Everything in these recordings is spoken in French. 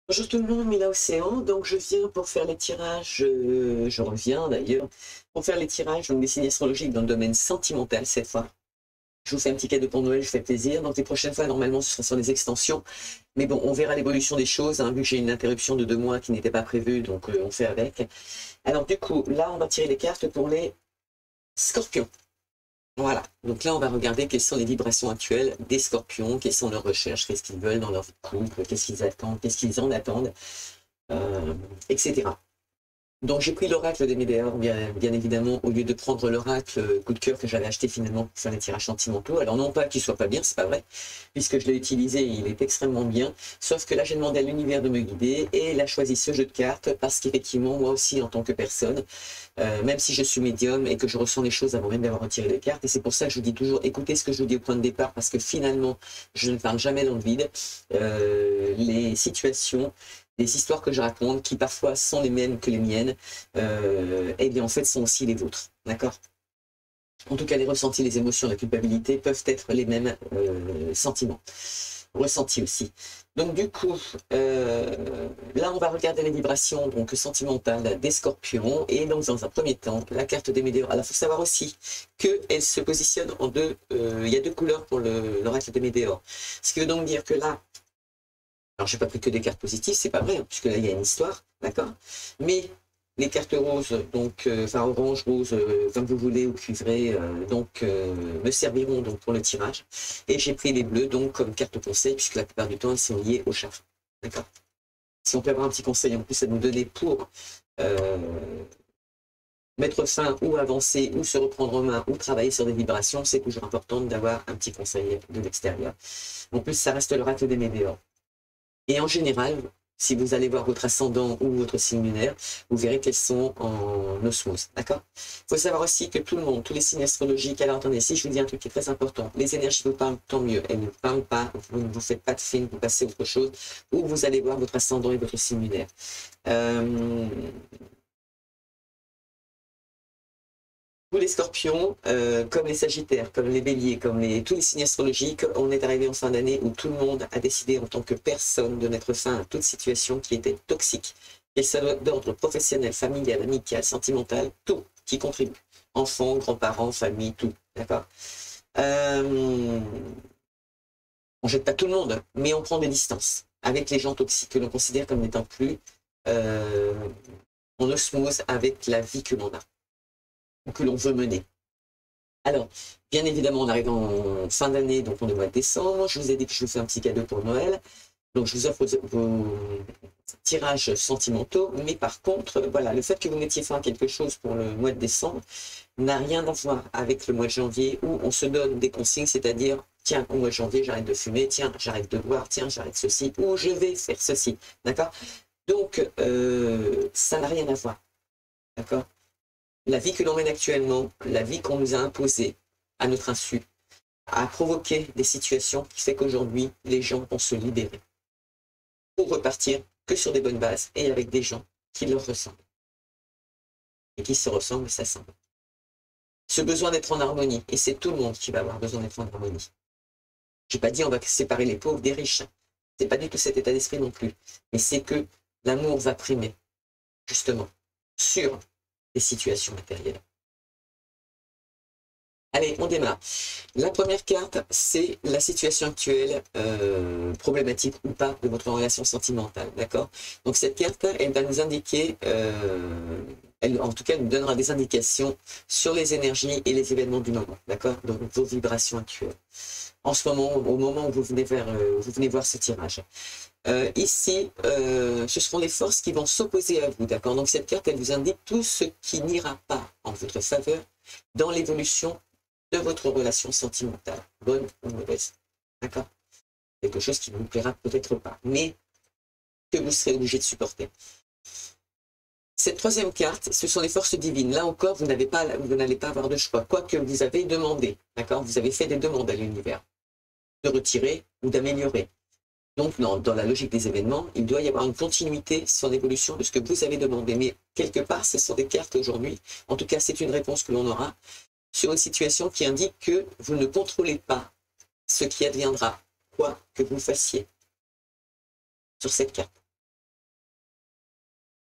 Bonjour tout le monde, Mila Océan. Donc je viens pour faire les tirages, je reviens d'ailleurs, pour faire les tirages donc des signes astrologiques dans le domaine sentimental cette fois. Je vous fais un petit cadeau pour Noël, je fais plaisir. Donc les prochaines fois, normalement, ce sera sur des extensions. Mais bon, on verra l'évolution des choses, hein, vu que j'ai une interruption de 2 mois qui n'était pas prévue, donc on fait avec. Alors du coup, là, on va tirer les cartes pour les scorpions. Voilà, donc là on va regarder quelles sont les vibrations actuelles des scorpions, quelles sont leurs recherches, qu'est-ce qu'ils veulent dans leur couple, qu'est-ce qu'ils attendent, qu'est-ce qu'ils en attendent, etc. Donc j'ai pris l'oracle des Médéors, bien évidemment, au lieu de prendre l'oracle coup de cœur que j'avais acheté finalement pour faire les tirages sentimentaux. Alors non pas qu'il soit pas bien, c'est pas vrai, puisque je l'ai utilisé, il est extrêmement bien. Sauf que là j'ai demandé à l'univers de me guider et il a choisi ce jeu de cartes parce qu'effectivement, moi aussi en tant que personne, même si je suis médium et que je ressens les choses avant même d'avoir retiré les cartes, et c'est pour ça que je vous dis toujours, écoutez ce que je vous dis au point de départ, parce que finalement, je ne parle jamais dans le vide. Les situations, les histoires que je raconte, qui parfois sont les mêmes que les miennes, eh bien en fait sont aussi les vôtres, d'accord? En tout cas, les ressentis, les émotions, la culpabilité peuvent être les mêmes sentiments, ressentis aussi. Donc du coup, là on va regarder les vibrations donc sentimentales des scorpions, et donc dans un premier temps, la carte des météores. Alors il faut savoir aussi qu'elle se positionne en deux, il y a deux couleurs pour l'oracle des météores. Ce qui veut donc dire que là, alors, j'ai pas pris que des cartes positives, c'est pas vrai, hein, puisque là, il y a une histoire, d'accord? Mais les cartes roses, donc, enfin, orange, rose, comme vous voulez, ou cuivré, me serviront donc pour le tirage. Et j'ai pris les bleus, donc, comme carte conseil, puisque la plupart du temps, elles sont liées au chat, d'accord? Si on peut avoir un petit conseil en plus à nous donner pour euh, mettre fin ou avancer ou se reprendre en main ou travailler sur des vibrations, c'est toujours important d'avoir un petit conseil de l'extérieur. En plus, ça reste l'oracle des météores. Et en général, si vous allez voir votre ascendant ou votre signe lunaire, vous verrez qu'elles sont en osmose, d'accord? Il faut savoir aussi que tout le monde, tous les signes astrologiques, alors attendez, si je vous dis un truc qui est très important, les énergies vous parlent, tant mieux, elles ne vous parlent pas, vous ne vous faites pas de film, vous passez à autre chose, ou vous allez voir votre ascendant et votre signe lunaire. Euh, Tous les scorpions, comme les sagittaires, comme les béliers, tous les signes astrologiques, on est arrivé en fin d'année où tout le monde a décidé en tant que personne de mettre fin à toute situation qui était toxique, qu'elle soit d'ordre professionnel, familial, amical, sentimental, tout qui contribue. Enfants, grands-parents, famille, tout. D'accord. On jette pas tout le monde, mais on prend des distances avec les gens toxiques que l'on considère comme n'étant plus euh, en osmose avec la vie que l'on a ou que l'on veut mener. Alors, bien évidemment, on arrive en fin d'année, donc on est au mois de décembre. Je vous ai dit que je vous fais un petit cadeau pour Noël. Donc, je vous offre vos tirages sentimentaux. Mais par contre, voilà, le fait que vous mettiez fin à quelque chose pour le mois de décembre n'a rien à voir avec le mois de janvier où on se donne des consignes, c'est-à-dire, tiens, au mois de janvier, j'arrête de fumer, tiens, j'arrête de boire, tiens, j'arrête ceci, ou je vais faire ceci. D'accord? Donc, ça n'a rien à voir. D'accord? La vie que l'on mène actuellement, la vie qu'on nous a imposée à notre insu, a provoqué des situations qui fait qu'aujourd'hui, les gens vont se libérer pour repartir que sur des bonnes bases et avec des gens qui leur ressemblent. Et qui se ressemblent, ça semble. Ce besoin d'être en harmonie, et c'est tout le monde qui va avoir besoin d'être en harmonie. Je n'ai pas dit on va séparer les pauvres des riches. C'est pas du tout cet état d'esprit non plus. Mais c'est que l'amour va primer, justement, sur les situations matérielles. Allez, on démarre. La première carte, c'est la situation actuelle, problématique ou pas, de votre relation sentimentale, d'accord? Donc cette carte, elle va nous indiquer, en tout cas, elle nous donnera des indications sur les énergies et les événements du moment, d'accord? Donc vos vibrations actuelles. En ce moment, au moment où vous venez voir ce tirage. Ici, ce seront les forces qui vont s'opposer à vous, d'accord? Donc cette carte, elle vous indique tout ce qui n'ira pas en votre faveur dans l'évolution de votre relation sentimentale, bonne ou mauvaise. D'accord? Quelque chose qui ne vous plaira peut-être pas, mais que vous serez obligé de supporter. Cette troisième carte, ce sont les forces divines. Là encore, vous n'allez pas avoir de choix, quoique vous avez demandé, d'accord? Vous avez fait des demandes à l'univers de retirer ou d'améliorer. Donc, dans la logique des événements, il doit y avoir une continuité sur l'évolution de ce que vous avez demandé. Mais quelque part, ce sont des cartes aujourd'hui. En tout cas, c'est une réponse que l'on aura sur une situation qui indique que vous ne contrôlez pas ce qui adviendra, quoi que vous fassiez sur cette carte.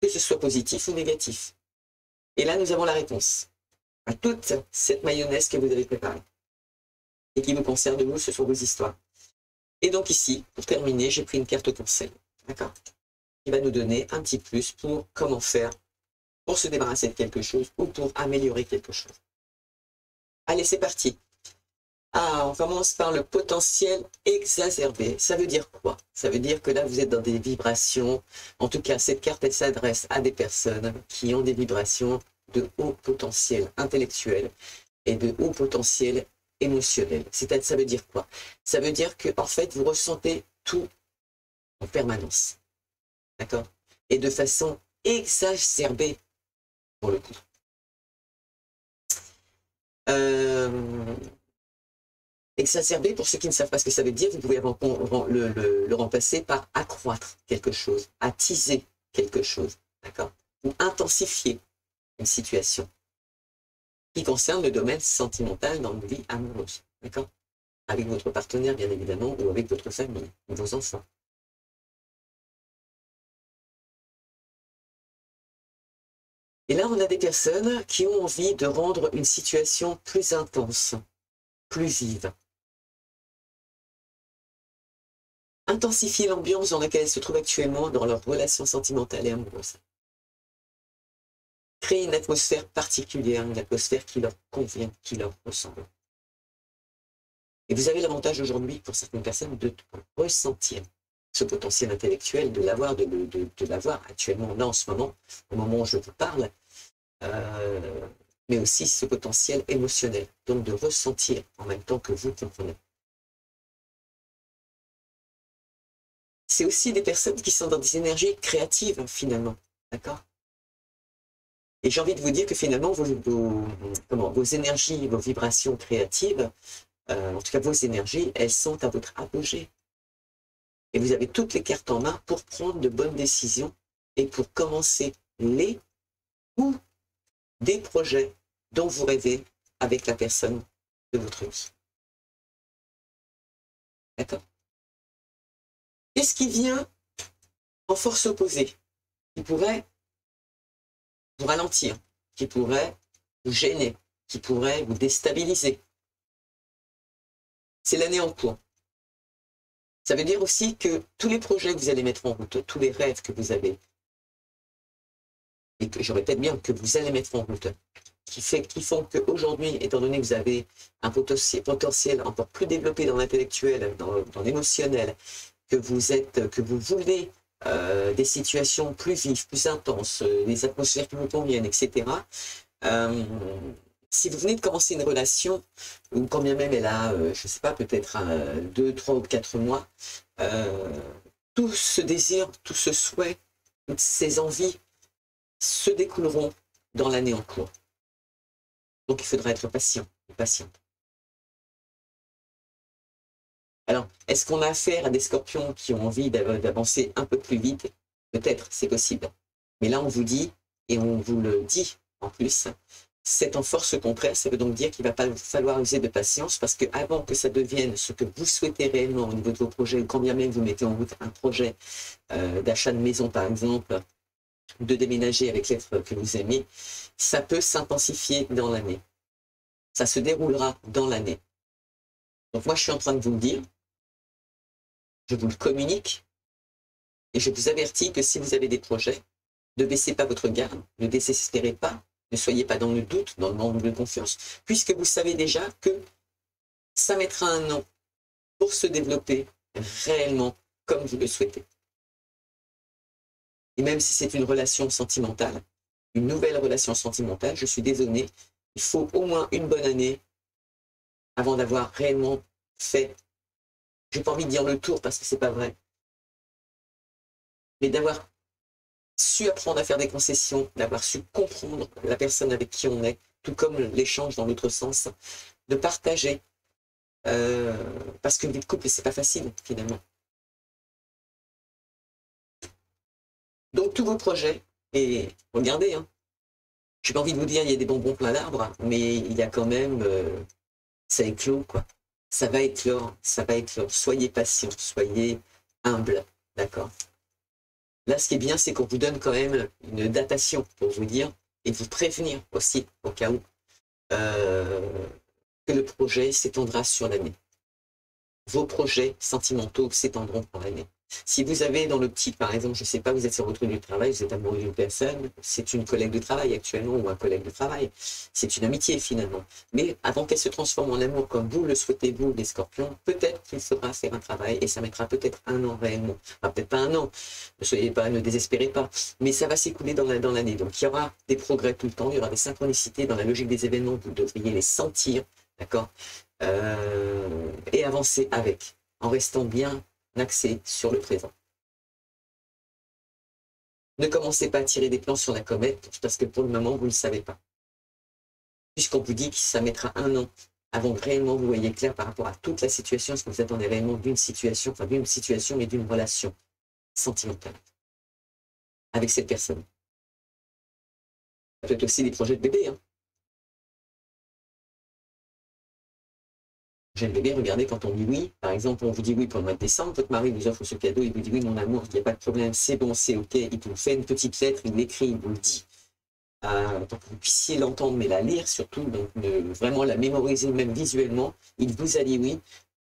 que ce soit positif ou négatif. Et là, nous avons la réponse à toute cette mayonnaise que vous avez préparée et qui vous concerne, vous, ce sont vos histoires. Et donc ici, pour terminer, j'ai pris une carte conseil, d'accord, qui va nous donner un petit plus pour comment faire pour se débarrasser de quelque chose ou pour améliorer quelque chose. Allez, c'est parti. Ah, on commence par le potentiel exacerbé. Ça veut dire quoi? Ça veut dire que là, vous êtes dans des vibrations. En tout cas, cette carte, elle s'adresse à des personnes qui ont des vibrations de haut potentiel intellectuel et de haut potentiel émotionnel. C'est-à-dire, ça veut dire quoi? Ça veut dire que, en fait, vous ressentez tout en permanence. D'accord? Et de façon exacerbée, pour le coup. Exacerbé, pour ceux qui ne savent pas ce que ça veut dire, vous pouvez le remplacer par accroître quelque chose, attiser quelque chose, d'accord? Ou intensifier une situation qui concerne le domaine sentimental dans une vie amoureuse, d'accord? Avec votre partenaire, bien évidemment, ou avec votre famille, ou vos enfants. Et là, on a des personnes qui ont envie de rendre une situation plus intense, plus vive. Intensifier l'ambiance dans laquelle elles se trouvent actuellement dans leur relation sentimentale et amoureuse. Créer une atmosphère particulière, une atmosphère qui leur convient, qui leur ressemble. Et vous avez l'avantage aujourd'hui, pour certaines personnes, de ressentir ce potentiel intellectuel, de l'avoir actuellement, là en ce moment, au moment où je vous parle, mais aussi ce potentiel émotionnel, donc de ressentir en même temps que vous comprenez. C'est aussi des personnes qui sont dans des énergies créatives, finalement, d'accord? Et j'ai envie de vous dire que finalement, vos énergies, vos vibrations créatives, en tout cas vos énergies, elles sont à votre apogée. Et vous avez toutes les cartes en main pour prendre de bonnes décisions et pour commencer les ou des projets dont vous rêvez avec la personne de votre vie. D'accord? Qu'est-ce qui vient en force opposée, qui pourrait vous ralentir, qui pourrait vous gêner, qui pourrait vous déstabiliser? C'est l'année en cours. Ça veut dire aussi que tous les projets que vous allez mettre en route, tous les rêves que vous avez, et que je répète bien que vous allez mettre en route, qui font qu'aujourd'hui, étant donné que vous avez un potentiel encore plus développé dans l'intellectuel, dans l'émotionnel, que vous voulez des situations plus vives, plus intenses, des atmosphères qui vous conviennent, etc. Si vous venez de commencer une relation, ou quand bien même elle a, je ne sais pas, peut-être 2, 3 ou 4 mois, tout ce désir, tout ce souhait, toutes ces envies se découleront dans l'année en cours. Donc il faudra être patient, patiente. Alors, est-ce qu'on a affaire à des scorpions qui ont envie d'avancer un peu plus vite? Peut-être, c'est possible. Mais là, on vous dit, et on vous le dit en plus, c'est en force contraire. Ça veut donc dire qu'il va pas falloir user de patience parce qu'avant que ça devienne ce que vous souhaitez réellement au niveau de vos projets, quand bien même vous mettez en route un projet d'achat de maison, par exemple, de déménager avec l'être que vous aimez, ça peut s'intensifier dans l'année. Ça se déroulera dans l'année. Donc moi, je suis en train de vous le dire, je vous le communique, et je vous avertis que si vous avez des projets, ne baissez pas votre garde, ne désespérez pas, ne soyez pas dans le doute, dans le manque de confiance, puisque vous savez déjà que ça mettra un an pour se développer réellement comme vous le souhaitez. Et même si c'est une relation sentimentale, une nouvelle relation sentimentale, je suis désolé, il faut au moins une bonne année avant d'avoir réellement fait, j'ai pas envie de dire le tour parce que c'est pas vrai, mais d'avoir su apprendre à faire des concessions, d'avoir su comprendre la personne avec qui on est, tout comme l'échange dans l'autre sens, de partager, parce qu'une vie de couple, c'est pas facile finalement. Donc tous vos projets, et regardez, hein, j'ai pas envie de vous dire il y a des bonbons plein d'arbres, mais il y a quand même, ça éclot quoi. Ça va éclore, ça va éclore. Soyez patient, soyez humble, d'accord? Là, ce qui est bien, c'est qu'on vous donne quand même une datation pour vous dire et vous prévenir aussi, au cas où, que le projet s'étendra sur l'année. Vos projets sentimentaux s'étendront pour l'année. Si vous avez dans l'optique, par exemple, je ne sais pas, vous êtes sur votre lieu de travail, vous êtes amoureux d'une personne, c'est une collègue de travail actuellement ou un collègue de travail, c'est une amitié finalement. Mais avant qu'elle se transforme en amour comme vous le souhaitez, vous, les scorpions, peut-être qu'il faudra faire un travail et ça mettra peut-être un an réellement. Enfin, peut-être pas un an, ne soyez pas, ne désespérez pas, mais ça va s'écouler dans l'année. Donc il y aura des progrès tout le temps, il y aura des synchronicités dans la logique des événements, vous devriez les sentir, d'accord, et avancer avec, en restant bien axé sur le présent. Ne commencez pas à tirer des plans sur la comète, parce que pour le moment, vous ne le savez pas. Puisqu'on vous dit que ça mettra un an avant que réellement vous voyez clair par rapport à toute la situation, est-ce que vous attendez réellement d'une situation, enfin d'une situation et d'une relation sentimentale avec cette personne. Ça peut être aussi des projets de bébé, hein. J'ai le bébé, regardez, quand on dit oui, par exemple, on vous dit oui pour le mois de décembre, votre mari vous offre ce cadeau, il vous dit oui, mon amour, il n'y a pas de problème, c'est bon, c'est ok, il vous fait une petite lettre, il l'écrit, il vous le dit, pour que vous puissiez l'entendre, mais la lire surtout, donc vraiment la mémoriser même visuellement, il vous a dit oui,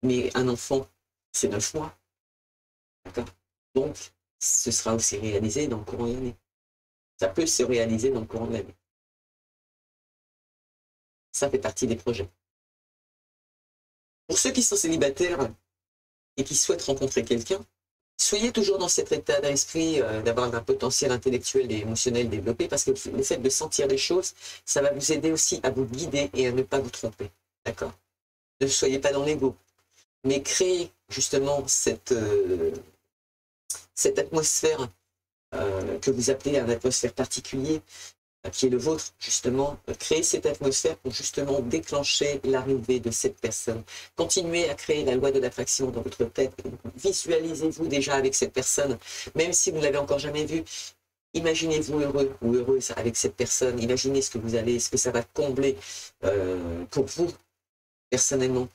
mais un enfant, c'est 9 mois, d'accord? Donc, ce sera aussi réalisé dans le courant de l'année. Ça peut se réaliser dans le courant de l'année. Ça fait partie des projets. Pour ceux qui sont célibataires et qui souhaitent rencontrer quelqu'un, soyez toujours dans cet état d'esprit d'avoir un potentiel intellectuel et émotionnel développé, parce que le fait de sentir les choses, ça va vous aider aussi à vous guider et à ne pas vous tromper. D'accord? Ne soyez pas dans l'ego, mais créez justement cette atmosphère que vous appelez une atmosphère particulière, qui est le vôtre, justement, créer cette atmosphère pour justement déclencher l'arrivée de cette personne. Continuez à créer la loi de l'attraction dans votre tête. Visualisez-vous déjà avec cette personne, même si vous ne l'avez encore jamais vue. Imaginez-vous heureux ou heureuse avec cette personne. Imaginez ce que vous allez, ce que ça va combler pour vous, personnellement,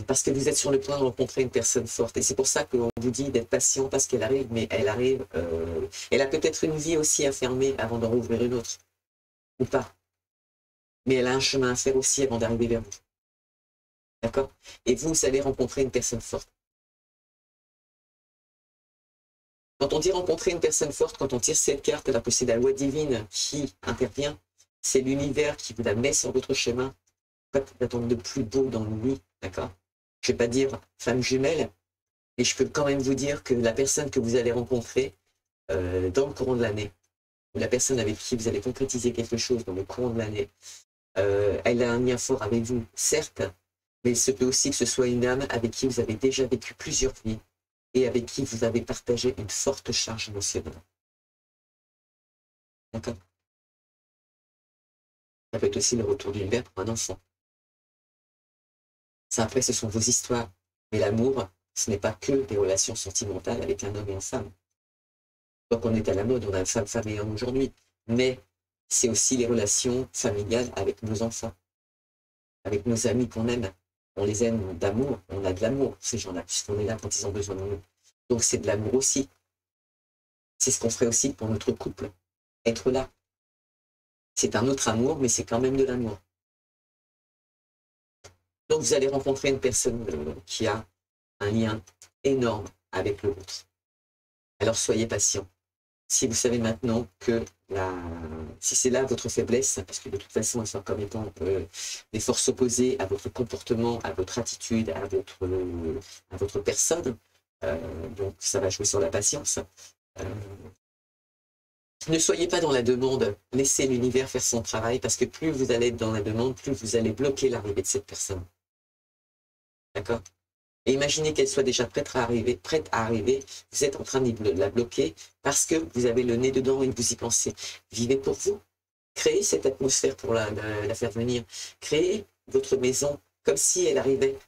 parce que vous êtes sur le point de rencontrer une personne forte. Et c'est pour ça qu'on vous dit d'être patient, parce qu'elle arrive, mais elle arrive, elle a peut-être une vie aussi à fermer avant d'en rouvrir une autre, ou pas. Mais elle a un chemin à faire aussi avant d'arriver vers vous. D'accord? Et vous allez rencontrer une personne forte. Quand on dit rencontrer une personne forte, quand on tire cette carte, là, c'est la loi divine qui intervient, c'est l'univers qui vous la met sur votre chemin. Pas d'attendre de plus beau dans le lit, d'accord? Je ne vais pas dire femme jumelle, mais je peux quand même vous dire que la personne que vous allez rencontrer dans le courant de l'année, ou la personne avec qui vous allez concrétiser quelque chose dans le courant de l'année, elle a un lien fort avec vous, certes, mais il se peut aussi que ce soit une âme avec qui vous avez déjà vécu plusieurs vies et avec qui vous avez partagé une forte charge émotionnelle. D'accord? Ça peut être aussi le retour d'une mère pour un enfant. Ça, après, ce sont vos histoires. Mais l'amour, ce n'est pas que des relations sentimentales avec un homme et une femme. Donc on est à la mode, on a femme et homme aujourd'hui. Mais c'est aussi les relations familiales avec nos enfants, avec nos amis qu'on aime. On les aime d'amour, on a de l'amour, ces gens-là, puisqu'on est là quand ils ont besoin de nous. Donc c'est de l'amour aussi. C'est ce qu'on ferait aussi pour notre couple. Être là. C'est un autre amour, mais c'est quand même de l'amour. Donc vous allez rencontrer une personne qui a un lien énorme avec le vôtre. Alors soyez patient. Si vous savez maintenant que si c'est là votre faiblesse, parce que de toute façon, elles sont comme étant des forces opposées à votre comportement, à votre attitude, à votre personne, donc ça va jouer sur la patience. Ne soyez pas dans la demande, laissez l'univers faire son travail, parce que plus vous allez être dans la demande, plus vous allez bloquer l'arrivée de cette personne. D'accord? Et imaginez qu'elle soit déjà prête à arriver, vous êtes en train de la bloquer parce que vous avez le nez dedans et vous y pensez. Vivez pour vous. Créez cette atmosphère pour la faire venir. Créez votre maison comme si elle arrivait.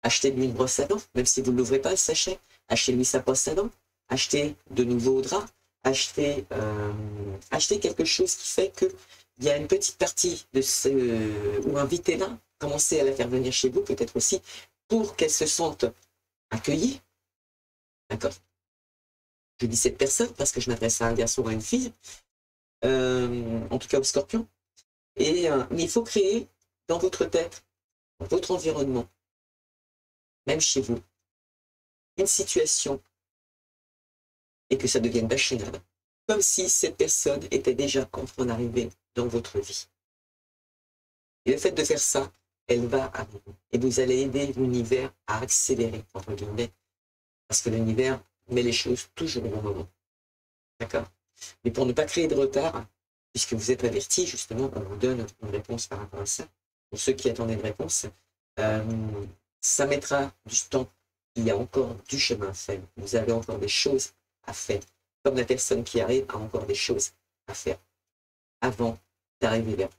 Achetez-lui une brosse à dents, même si vous ne l'ouvrez pas le sachet. Achetez-lui sa brosse à dents. Achetez de nouveaux draps. Achetez quelque chose qui fait qu'il y a une petite partie ou invitez-la. Commencez à la faire venir chez vous, peut-être aussi, pour qu'elle se sente accueillie. D'accord? Je dis cette personne parce que je m'adresse à un garçon ou à une fille, en tout cas au scorpion. Mais il faut créer dans votre tête, dans votre environnement, même chez vous, une situation et que ça devienne machinal. Comme si cette personne était déjà en train d'arriver dans votre vie. Et le fait de faire ça, elle va arriver. Et vous allez aider l'univers à accélérer, entre guillemets, parce que l'univers met les choses toujours au bon moment. D'accord? Mais pour ne pas créer de retard, puisque vous êtes averti, justement, on vous donne une réponse par rapport à ça. Pour ceux qui attendaient une réponse, ça mettra du temps. Il y a encore du chemin à faire. Vous avez encore des choses à faire. Comme la personne qui arrive a encore des choses à faire avant d'arriver vers vous.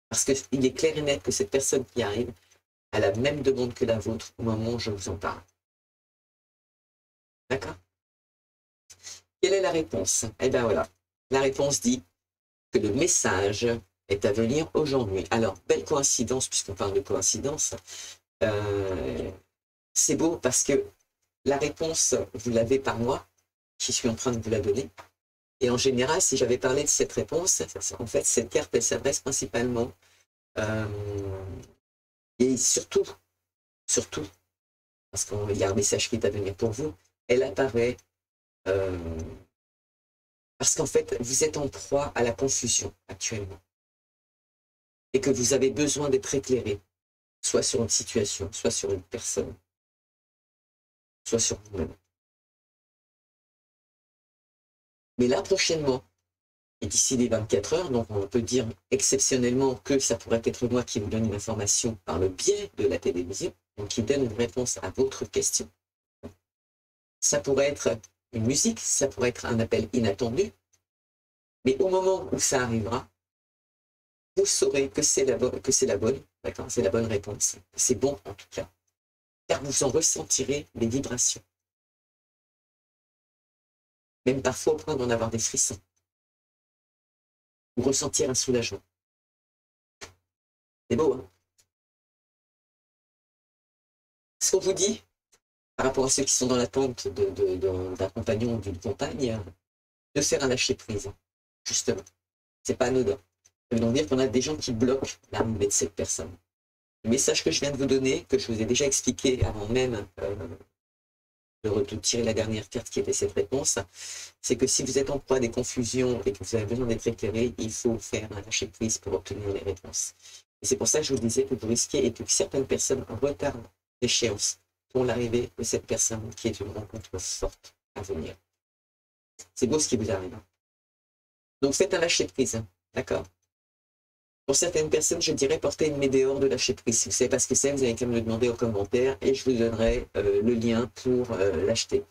Parce qu'il est clair et net que cette personne qui arrive a la même demande que la vôtre au moment où je vous en parle. D'accord? Quelle est la réponse? Eh bien voilà, la réponse dit que le message est à venir aujourd'hui. Alors, belle coïncidence, puisqu'on parle de coïncidence, c'est beau parce que la réponse, vous l'avez par moi, qui suis en train de vous la donner. Et en général, si j'avais parlé de cette réponse, en fait, cette carte, elle s'adresse principalement et surtout, parce qu'il y a un message qui est à venir pour vous, elle apparaît parce qu'en fait, vous êtes en proie à la confusion actuellement et que vous avez besoin d'être éclairé, soit sur une situation, soit sur une personne, soit sur vous-même. Mais là, prochainement, et d'ici les 24 heures, donc on peut dire exceptionnellement que ça pourrait être moi qui vous donne une information par le biais de la télévision, donc qui donne une réponse à votre question. Ça pourrait être une musique, ça pourrait être un appel inattendu, mais au moment où ça arrivera, vous saurez que c'est la bonne, d'accord, c'est la bonne réponse. C'est bon en tout cas, car vous en ressentirez les vibrations. Même parfois au point d'en avoir des frissons. Ou ressentir un soulagement. C'est beau, hein? Ce qu'on vous dit, par rapport à ceux qui sont dans l'attente d'un compagnon ou d'une compagne, de faire un lâcher-prise, justement. C'est pas anodin. Ça veut donc dire qu'on a des gens qui bloquent l'arrivée de cette personne. Le message que je viens de vous donner, que je vous ai déjà expliqué avant même de tirer la dernière carte qui était cette réponse, c'est que si vous êtes en proie à des confusions et que vous avez besoin d'être éclairé, il faut faire un lâcher-prise pour obtenir les réponses. Et c'est pour ça que je vous disais que vous risquez et que certaines personnes retardent l'échéance pour l'arrivée de cette personne qui est une rencontre forte à venir. C'est beau ce qui vous arrive. Donc faites un lâcher-prise, d'accord? Pour certaines personnes, je dirais porter une météore de lâcher-prise. Si vous ne savez pas ce que c'est, vous avez qu'à me le demander en commentaire et je vous donnerai le lien pour l'acheter.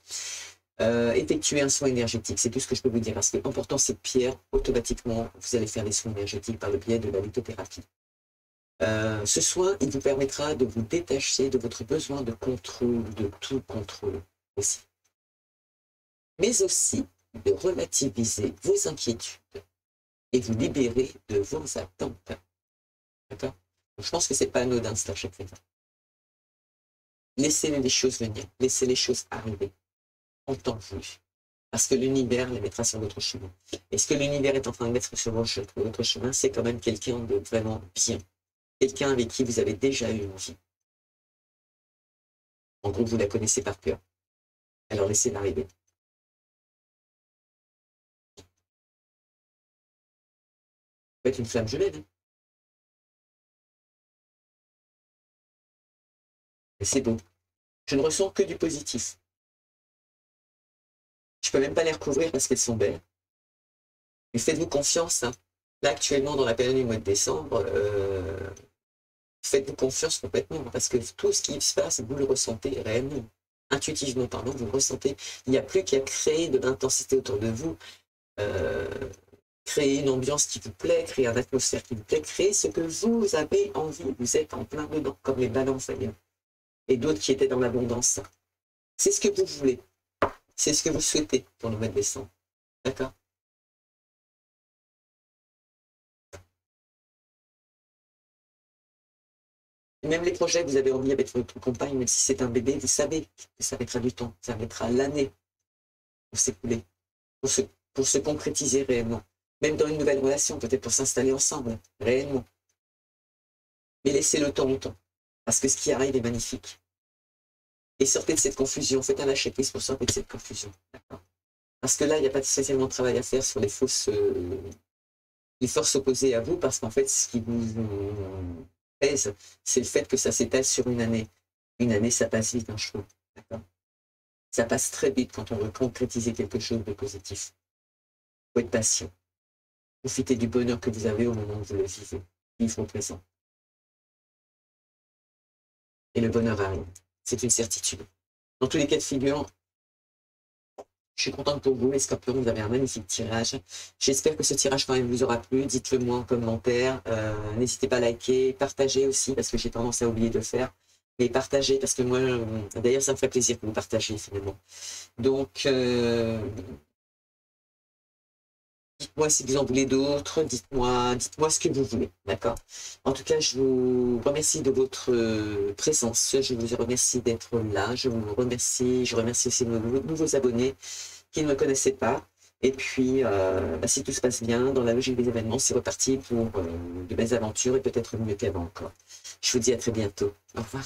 Effectuer un soin énergétique, c'est tout ce que je peux vous dire. Parce qu'en portant cette pierre, automatiquement, vous allez faire des soins énergétiques par le biais de la lithothérapie. Ce soin, il vous permettra de vous détacher de votre besoin de contrôle, de tout contrôle aussi. Mais aussi de relativiser vos inquiétudes et vous libérer de vos attentes. D'accord? Je pense que c'est pas anodin, c'est à chaque fois. Laissez les choses venir, laissez les choses arriver en temps voulu. Parce que l'univers les mettra sur votre chemin. Et ce que l'univers est en train de mettre sur votre chemin, c'est quand même quelqu'un de vraiment bien. Quelqu'un avec qui vous avez déjà eu une vie. En gros, vous la connaissez par cœur. Alors laissez-la arriver. Vous êtes une flamme jumelle. Hein. Et c'est beau. Je ne ressens que du positif. Je ne peux même pas les recouvrir parce qu'elles sont belles. Mais faites-vous confiance. Hein. Là, actuellement, dans la période du mois de décembre, faites-vous confiance complètement. Parce que tout ce qui se passe, vous le ressentez réellement. Intuitivement, pardon, vous le ressentez. Il n'y a plus qu'à créer de l'intensité autour de vous. Créer une ambiance qui vous plaît, créer une atmosphère qui vous plaît, créer ce que vous avez envie. Vous êtes en plein dedans, comme les balances d'ailleurs. Et d'autres qui étaient dans l'abondance. C'est ce que vous voulez. C'est ce que vous souhaitez pour le mois de décembre. D'accord? Même les projets que vous avez envie avec votre compagne, même si c'est un bébé, vous savez que ça mettra du temps. Ça mettra l'année pour s'écouler. pour se concrétiser réellement. Même dans une nouvelle relation, peut-être pour s'installer ensemble, réellement. Mais laissez le temps au temps, parce que ce qui arrive est magnifique. Et sortez de cette confusion, faites un lâcher-prise pour sortir de cette confusion. Parce que là, il n'y a pas spécialement de travail à faire sur les forces opposées à vous, parce qu'en fait, ce qui vous pèse, c'est le fait que ça s'étale sur une année. Une année, ça passe vite, je trouve. Ça passe très vite quand on veut concrétiser quelque chose de positif. Il faut être patient. Profitez du bonheur que vous avez au moment où vous le vivez. Vivre au présent. Et le bonheur arrive. C'est une certitude. Dans tous les cas de figure, je suis contente pour vous, les Scorpions, vous avez un magnifique tirage. J'espère que ce tirage quand même vous aura plu. Dites-le moi en commentaire. N'hésitez pas à liker, partager aussi, parce que j'ai tendance à oublier de le faire. Mais partagez, parce que moi, d'ailleurs, ça me fait plaisir que vous partagez finalement. Donc, dites-moi si vous en voulez d'autres, dites-moi ce que vous voulez, d'accord? En tout cas, je vous remercie de votre présence, je vous remercie d'être là, je remercie aussi nos nouveaux abonnés qui ne me connaissaient pas. Et puis, si tout se passe bien, dans la logique des événements, c'est reparti pour de belles aventures et peut-être mieux qu'avant encore. Je vous dis à très bientôt. Au revoir.